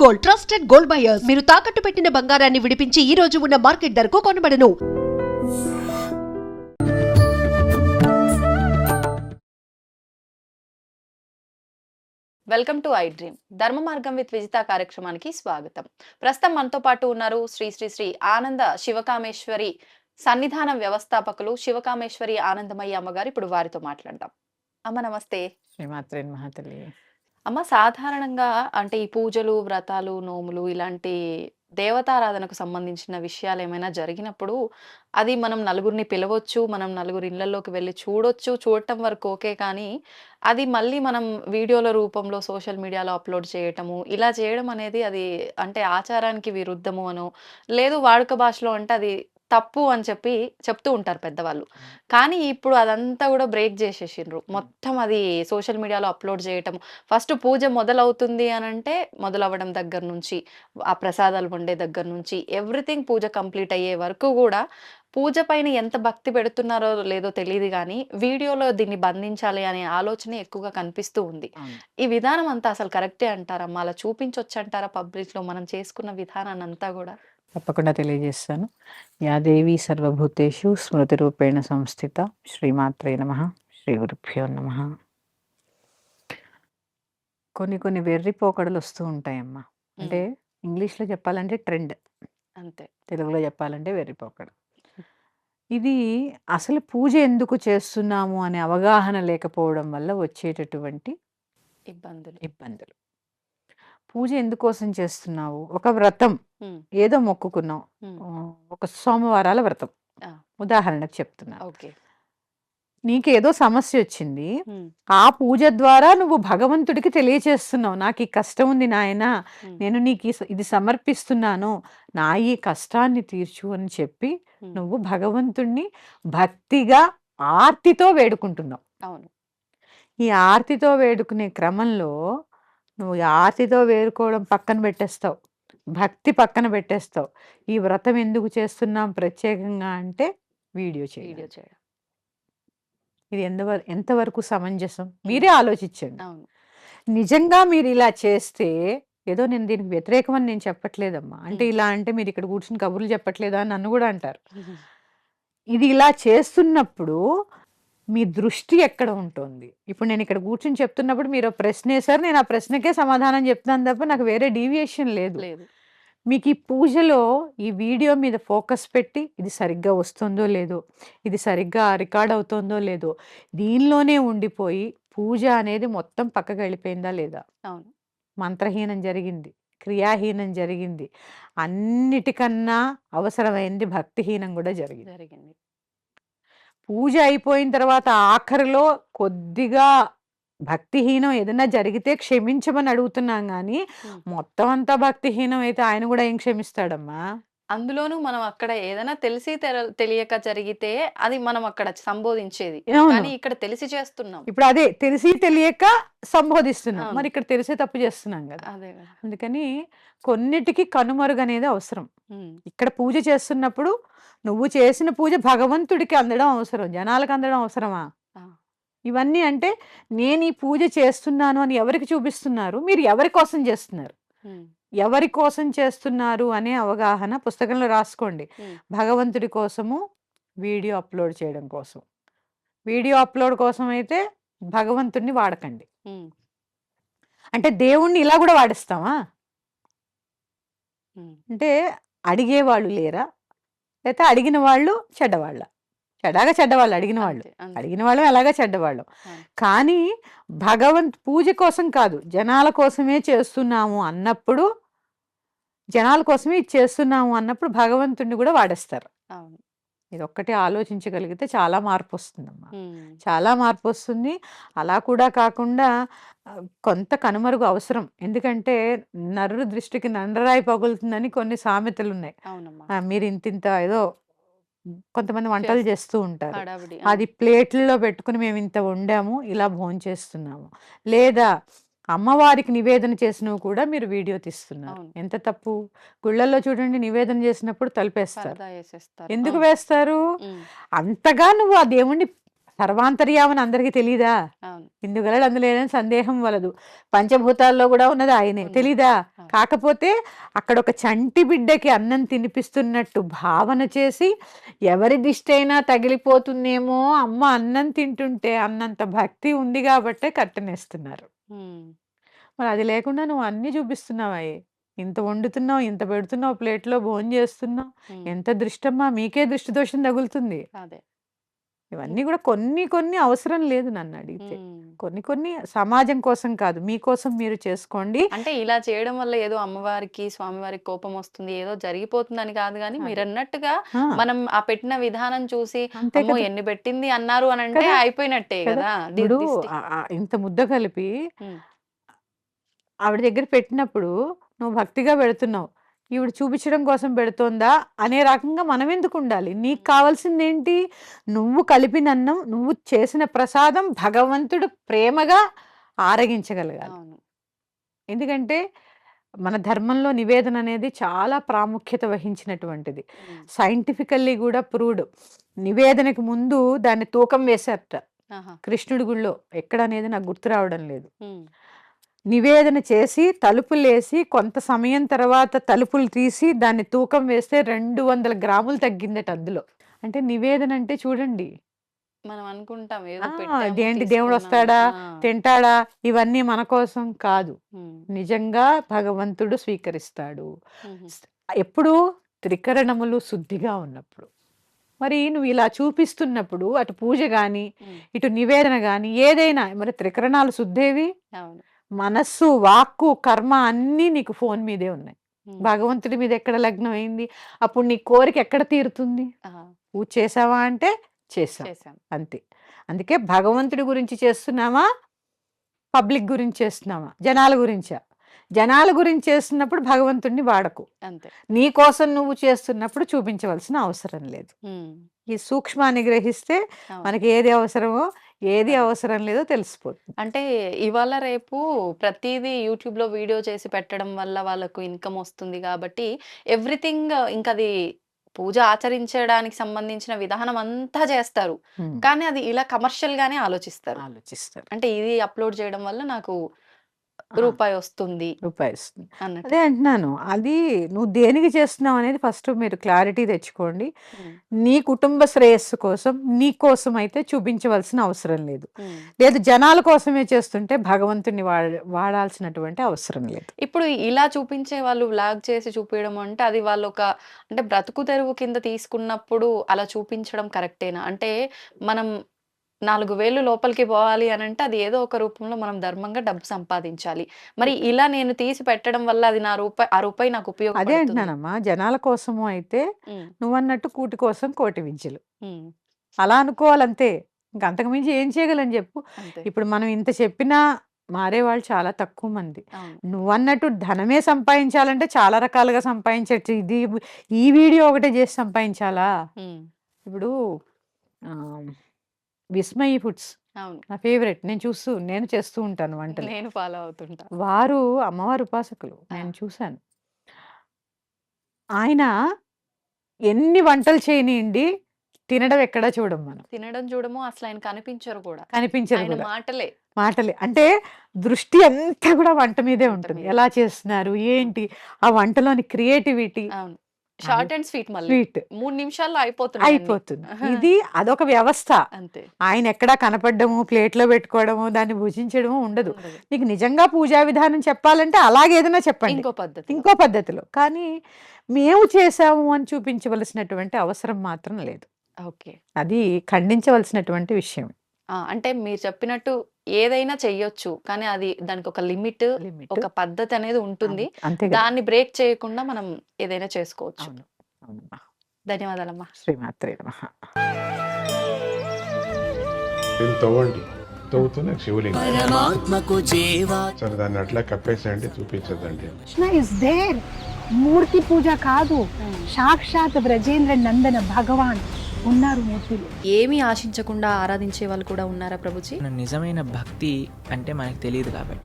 Gold, trusted gold buyers. మీరు తాకట్టు పెట్టిన బంగారాన్ని విడిపించి ఈ రోజు ఉన్న మార్కెట్ ధరకు కొనబడను. వెల్కమ్ టు ఐ డ్రీమ్ ధర్మ మార్గం విత్ విజిత కార్యక్రమానికి స్వాగతం. ప్రస్తుతం మనతో పాటు ఉన్నారు శ్రీ శ్రీ శ్రీ ఆనంద శివకామేశ్వరి సన్నిధాన వ్యవస్థాపకులు శివకామేశ్వరి ఆనందమయ్య అమ్మగారు. ఇప్పుడు వారితో మాట్లాడదాం. అమ్మ నమస్తే. శ్రీమాత్రే నమః తల్లి. అమ్మ, సాధారణంగా అంటే ఈ పూజలు, వ్రతాలు, నోములు ఇలాంటి దేవతారాధనకు సంబంధించిన విషయాలు ఏమైనా జరిగినప్పుడు అది మనం నలుగురిని పిలవచ్చు, మనం నలుగురి ఇళ్లలోకి వెళ్ళి చూడొచ్చు, చూడటం వరకు ఓకే. కానీ అది మళ్ళీ మనం వీడియోల రూపంలో సోషల్ మీడియాలో అప్లోడ్ చేయటము, ఇలా చేయడం అనేది అది అంటే ఆచారానికి విరుద్ధము అనో, లేదు వాడుక భాషలో అంటే అది తప్పు అని చెప్తూ ఉంటారు పెద్దవాళ్ళు. కానీ ఇప్పుడు అదంతా కూడా బ్రేక్ చేసేసిండ్రు. మొత్తం అది సోషల్ మీడియాలో అప్లోడ్ చేయటం. ఫస్ట్ పూజ మొదలవుతుంది అనంటే మొదలవ్వడం దగ్గర నుంచి, ఆ ప్రసాదాలు వండే దగ్గర నుంచి ఎవ్రీథింగ్ పూజ కంప్లీట్ అయ్యే వరకు కూడా పూజ పైన ఎంత భక్తి పెడుతున్నారో లేదో తెలియదు కానీ వీడియోలో దీన్ని బంధించాలి అనే ఆలోచన ఎక్కువగా కనిపిస్తూ ఉంది. ఈ విధానం అంతా అసలు కరెక్టే అంటారమ్మా? అలా చూపించొచ్చు అంటారా పబ్లిక్ లో మనం చేసుకున్న విధానాన్ని అంతా కూడా? తప్పకుండా తెలియజేస్తాను. యా దేవి సర్వభూతేషు స్మృతి రూపేణ సంస్థిత. శ్రీమాత్రే నమః. శ్రీ గురుభ్యో నమః. కొన్ని వెర్రి పోకడలు వస్తూ ఉంటాయమ్మా. అంటే ఇంగ్లీష్లో చెప్పాలంటే ట్రెండ్, అంతే. తెలుగులో చెప్పాలంటే వెర్రి పోకడ. ఇది అసలు పూజ ఎందుకు చేస్తున్నాము అనే అవగాహన లేకపోవడం వల్ల వచ్చేటటువంటి ఇబ్బందులు. పూజ ఎందుకోసం చేస్తున్నావు? ఒక వ్రతం ఏదో మొక్కుకున్నాం, ఒక సోమవారాల వ్రతం ఉదాహరణకు చెప్తున్నా. నీకేదో సమస్య వచ్చింది, ఆ పూజ ద్వారా నువ్వు భగవంతుడికి తెలియచేస్తున్నావు, నాకు ఈ కష్టం ఉంది నాయన, నేను నీకు ఇది సమర్పిస్తున్నాను, నా ఈ కష్టాన్ని తీర్చు అని చెప్పి నువ్వు భగవంతుణ్ణి భక్తిగా ఆర్తితో వేడుకుంటున్నావు. అవును. ఈ ఆర్తితో వేడుకునే క్రమంలో నువ్వు ఆర్తితో వేడుకోవడం పక్కన పెట్టేస్తావు, భక్తి పక్కన పెట్టేస్తావు. ఈ వ్రతం ఎందుకు చేస్తున్నాం ప్రత్యేకంగా అంటే వీడియో చేయడం. ఇది ఎంతవరకు సమంజసం మీరే ఆలోచించండి. నిజంగా మీరు ఇలా చేస్తే, ఏదో నేను దీనికి వ్యతిరేకమని నేను చెప్పట్లేదమ్మా, అంటే ఇలా అంటే మీరు ఇక్కడ కూర్చుని కబుర్లు చెప్పట్లేదా అని నన్ను కూడా అంటారు. ఇది ఇలా చేస్తున్నప్పుడు మీ దృష్టి ఎక్కడ ఉంటుంది? ఇప్పుడు నేను ఇక్కడ కూర్చుని చెప్తున్నప్పుడు మీరు ప్రశ్న వేసారు, నేను ఆ ప్రశ్నకే సమాధానం చెప్తున్నాను తప్ప నాకు వేరే డీవియేషన్ లేదు. మీకు ఈ పూజలో ఈ వీడియో మీద ఫోకస్ పెట్టి ఇది సరిగ్గా వస్తుందో లేదో, ఇది సరిగ్గా రికార్డ్ అవుతుందో లేదో, దీనిలోనే ఉండిపోయి పూజ అనేది మొత్తం పక్కకి వెళ్ళిపోయిందా లేదా, మంత్రహీనం జరిగింది, క్రియాహీనం జరిగింది, అన్నిటికన్నా అవసరమైంది భక్తిహీనం కూడా జరిగింది. పూజ అయిపోయిన తర్వాత ఆఖరిలో కొద్దిగా భక్తిహీనం ఏదైనా జరిగితే క్షమించమని అడుగుతున్నాం కానీ మొత్తం అంతా భక్తిహీనం అయితే ఆయన కూడా ఏం క్షమిస్తాడమ్మా? అందులోనూ మనం అక్కడ ఏదైనా తెలిసి తెలియక జరిగితే అది మనం అక్కడ సంబోధించేది, కానీ ఇక్కడ తెలిసి చేస్తున్నాం. ఇప్పుడు అదే తెలిసి తెలియక సంబోధిస్తున్నాం, మరి ఇక్కడ తెలిసే తప్పు చేస్తున్నాం కదా. అందుకని కొన్నిటికి కనుమరుగు అనేది అవసరం. ఇక్కడ పూజ చేస్తున్నప్పుడు నువ్వు చేసిన పూజ భగవంతుడికి అందడం అవసరం, జనాలకు అందడం అవసరమా? ఇవన్నీ అంటే నేను ఈ పూజ చేస్తున్నాను అని ఎవరికి చూపిస్తున్నారు, మీరు ఎవరి కోసం చేస్తున్నారు, ఎవరి కోసం చేస్తున్నారు అనే అవగాహన పుస్తకంలో రాసుకోండి. భగవంతుడి కోసము వీడియో అప్లోడ్ చేయడం కోసం, వీడియో అప్లోడ్ కోసం అయితే భగవంతుడిని వాడకండి. అంటే దేవుణ్ణి ఇలా కూడా వాడిస్తామా? అంటే అడిగేవాళ్ళు లేరా, లేకపోతే అడిగిన వాళ్ళు చెడ్డవాళ్ళ? చెడ్డవాళ్ళు అడిగిన వాళ్ళు అలాగా చెడ్డవాళ్ళం. కానీ పూజ కోసం కాదు, జనాల కోసమే చేస్తున్నాము అన్నప్పుడు, జనాల కోసమే ఇది చేస్తున్నాము అన్నప్పుడు భగవంతుడిని కూడా వాడేస్తారు. ఇది ఒక్కటే ఆలోచించగలిగితే చాలా మార్పు వస్తుందమ్మా, చాలా మార్పు వస్తుంది. అలా కూడా కాకుండా కొంత కనుమరుగు అవసరం. ఎందుకంటే నరుడు దృష్టికి నండరాయి పగులుతుందని కొన్ని సామెతలు ఉన్నాయి. మీరు ఇంత ఏదో కొంతమంది వంటలు చేస్తూ ఉంటారు, అది ప్లేట్లలో పెట్టుకుని మేము ఇంత వండాము, ఇలా భోంచేస్తున్నాము, లేదా అమ్మవారికి నివేదన చేసినవి కూడా మీరు వీడియో తీస్తున్నారు. ఎంత తప్పు! గుళ్ళల్లో చూడండి, నివేదన చేసినప్పుడు తలుపేస్తారు. ఎందుకు వేస్తారు? అంతగా నువ్వు ఆ దేవుణ్ణి సర్వాంతర్యామని అందరికీ తెలీదా? అవును. ఇందుగలడు అందులో లేదని సందేహం వలదు. పంచభూతాల్లో కూడా ఉన్నది ఆయనే, ఉంది. తెలీదా? అవును. కాకపోతే అక్కడ ఒక చంటి బిడ్డకి అన్నం తినిపిస్తున్నట్టు భావన చేసి, ఎవరి దిష్టైనా తగిలిపోతుందేమో అమ్మ అన్నం తింటుంటే అన్నంత భక్తి ఉంది కాబట్టే కట్టనేస్తున్నారు. ఉమ్. మరి అది లేకుండా నువ్వు అన్నీ చూపిస్తున్నావాయే. ఇంత వండుతున్నావు, ఇంత పెడుతున్నావు, ప్లేట్లో భోజనం చేస్తున్నావు. ఉమ్. ఎంత దృష్టమ్మా, మీకే దృష్టి దోషం తగులుతుంది. అదే. ఇవన్నీ కూడా కొన్ని కొన్ని అవసరం లేదు నన్ను అడిగితే. ఉమ్. కొన్ని కొన్ని సమాజం కోసం కాదు, మీకోసం మీరు చేసుకోండి. అంటే ఇలా చేయడం వల్ల ఏదో అమ్మవారికి స్వామివారికి కోపం వస్తుంది, ఏదో జరిగిపోతుందని కాదు గాని అదే. మీరన్నట్టుగా ఆ, మనం ఆ పెట్టిన విధానం చూసి అంతే అమ్మో కదా. ఎన్ని పెట్టింది అన్నారు అని అంటే కదా. అయిపోయినట్టే కదా. కదా. ఇప్పుడు దిష్టి. ఇంత ముద్ద కలిపి ఉమ్. ఆవిడ దగ్గర పెట్టినప్పుడు నువ్వు భక్తిగా పెడుతున్నావు. ఈవిడ చూపించడం కోసం పెడుతోందా అనే రకంగా మనం ఎందుకు ఉండాలి? నీకు కావాల్సిందేంటి? నువ్వు కలిపిన అన్నం, నువ్వు చేసిన ప్రసాదం భగవంతుడు ప్రేమగా ఆరగించగలగాలి. అవును. ఎందుకంటే మన ధర్మంలో నివేదన అనేది చాలా ప్రాముఖ్యత వహించినటువంటిది. ఉమ్. సైంటిఫికల్లీ కూడా ప్రూవ్డ్. నివేదనకు ముందు దాన్ని తూకం వేశారట ఆహా. కృష్ణుడి గుళ్ళో. ఎక్కడ అనేది నాకు గుర్తు రావడం లేదు. ఉమ్. నివేదన చేసి తలుపులేసి కొంత సమయం తర్వాత తలుపులు తీసి దాన్ని తూకం వేస్తే 200 గ్రాములు తగ్గిందట అందులో. అంటే నివేదన అంటే చూడండి, మనం అనుకుంటాం ఏదో ఆ, పెట్టాము, ఇదేంటి దేవుడు తీసుకున్నాము. వస్తాడా, తింటాడా, ఇవన్నీ మన కోసం కాదు. ఉమ్. నిజంగా భగవంతుడు స్వీకరిస్తాడు ఉహు. ఎప్పుడు? త్రికరణములు శుద్ధిగా ఉన్నప్పుడు. మరి నువ్వు ఇలా చూపిస్తున్నప్పుడు అటు పూజ గాని ఉమ్. ఇటు నివేదన గాని ఏదైనా, మరి త్రికరణాలు శుద్ధేవి. అవును. మనస్సు, వాక్కు, కర్మ అన్నీ నీకు ఫోన్ మీదే ఉన్నాయి. ఉమ్. భగవంతుడి మీద ఎక్కడ లగ్నం అయింది? అప్పుడు నీ కోరిక ఎక్కడ తీరుతుంది? ఆహా. పూజ చేసావా అంటే చేసాం, చేశాం. అంతే. అందుకే భగవంతుడి గురించి చేస్తున్నామా, పబ్లిక్ గురించి చేస్తున్నామా, జనాల గురించా? జనాల గురించి చేస్తున్నప్పుడు భగవంతుడిని వాడకు. అంతే. నీ కోసం నువ్వు చేస్తున్నప్పుడు చూపించవలసిన అవసరం లేదు. ఉమ్. ఈ సూక్ష్మాన్ని గ్రహిస్తే అవును. మనకి ఏది అవసరమో ఏది అదే. అవసరం లేదో తెలిసిపోతుంది. అంటే ఇవాళ రేపు ప్రతిదీ యూట్యూబ్‌లో వీడియో చేసి పెట్టడం వల్ల వాళ్ళకు ఇన్‌కమ్ వస్తుంది కాబట్టి ఎవ్రీథింగ్ ఇంకది పూజ ఆచరించడానికి సంబంధించిన విధానం అంతా చేస్తారు. హ్మ్. కానీ అది ఇలా కమర్షియల్‌గానే ఆలోచిస్తారు. ఆలోచిస్తారు. అంటే ఇది అప్‌లోడ్ చేయడం వల్ల నాకు ఆ, రూపాయి వస్తుంది రూపాయి వస్తుంది. అన్నట్టు. అదే అంటున్నాను. అది నువ్వు దేనికి చేస్తున్నావు అనేది ఫస్ట్ మీరు క్లారిటీ తెచ్చుకోండి. హ్మ్. నీ కుటుంబ శ్రేయస్సు కోసం, నీ కోసం అయితే చూపించవలసిన అవసరం లేదు. హ్మ్. లేదు జనాల కోసమే చేస్తుంటే భగవంతుని వాడాల్సినటువంటి అవసరం లేదు. ఇప్పుడు ఇలా చూపించే వాళ్ళు వ్లాగ్ చేసి చూపియడం అంటే అది వాళ్ళొక అంటే బ్రతుకు తెరువు కింద తీసుకున్నప్పుడు అలా చూపించడం కరెక్టేనా? అంటే మనం 4 వేలు లోపలికి పోవాలి అనంటే అది ఏదో ఒక రూపంలో మనం ధర్మంగా డబ్బు సంపాదించాలి. మరి ఇలా నేను తీసి పెట్టడం వల్ల అది ఆ రూపాయి నాకు అదే ఉపయోగపడుతుంది. అంటున్నానమ్మా, జనాల కోసము అయితే హ్మ్. నువ్వన్నట్టు కూటి కోసం కోటి విద్యలు హ్మ్. అలా అనుకోవాలంతే. ఇంకా అంతకుమించి ఏం చేయగలని చెప్పు. అంతే. ఇప్పుడు మనం ఇంత చెప్పినా మారేవాళ్ళు చాలా తక్కువ మంది. అవును. నువ్వన్నట్టు ధనమే సంపాదించాలంటే చాలా రకాలుగా సంపాదించచ్చు. ఈ వీడియో ఒకటే చేసి సంపాదించాలా? హ్మ్. ఇప్పుడు ఆ, విస్మయి ఫుడ్స్ అవును. నా ఫేవరెట్. నేను చేస్తూ ఉంటాను వంటలు. నేను ఫాలో అవుతుంటా. వారు అమ్మవారు ఉపాసకులు, ఆ! నేను చూశాను. ఆయన ఎన్ని వంటలు చేయనియండి, తినడం ఎక్కడా చూడం మనం. తినడం చూడము అసలు ఆయన కనిపించరు కూడా. కనిపించరు ఆయన కూడా. మాటలే. మాటలే అంటే దృష్టి అంతా కూడా వంట మీదే వంట ఉంటుంది. మీదే. ఎలా చేస్తున్నారు, ఏంటి, ఆ వంటలోని క్రియేటివిటీ, అవును. షార్ట్ అండ్ స్వీట్ మళ్ళీ. స్వీట్ 3 నిమిషాల్లో అయిపోతున్నాయి అన్నీ. అయిపోతుంది. ఇది అదొక వ్యవస్థ. అంతే. ఆయన ఎక్కడా కనపడ్డము, ప్లేట్లో పెట్టుకోవడము, దాన్ని భుజించడము ఉండదు. ఉండదు. మీకు నిజంగా పూజా విధానం చెప్పాలంటే అలాగేదైనా చెప్పండి, ఇంకో పద్ధతిలో. ఇంకో పద్ధతిలో. కానీ మేము చేసాము అని చూపించవలసినటువంటి అవసరం మాత్రం లేదు. ఓకే. అది ఖండించవలసినటువంటి విషయం. అంటే మీరు చెప్పినట్టు ఏదైనా చెయ్యొచ్చు. కానీ అది దానికొక లిమిట్, లిమిట్ ఒక పద్ధతి అనేది ఉంటుంది. అంతే కదా. దాన్ని బ్రేక్ చేయకుండా మనం ఏదైనా చేసుకోవచ్చు. అవును, అవునమ్మా. ధన్యవాదాలమ్మా. శ్రీమాత్రే నమః. దీన్ని తవ్వండి, తవ్వుతూనే శివలింగం. పరమాత్మకు జీవా సరే దాన్ని అట్లా కప్పేసేయండి, చూపించదండి. Krishna is there. మూర్తి పూజ కాదు, సాక్షాత్ బ్రజేంద్ర నందన భగవాన్ ఉన్నారు మూర్తిలో. ఏమీ ఆశించకుండా ఆరాధించే వాళ్ళు కూడా ఉన్నారా ప్రభుజీ? నిజమైన భక్తి అంటే మనకు తెలియదు కాబట్టి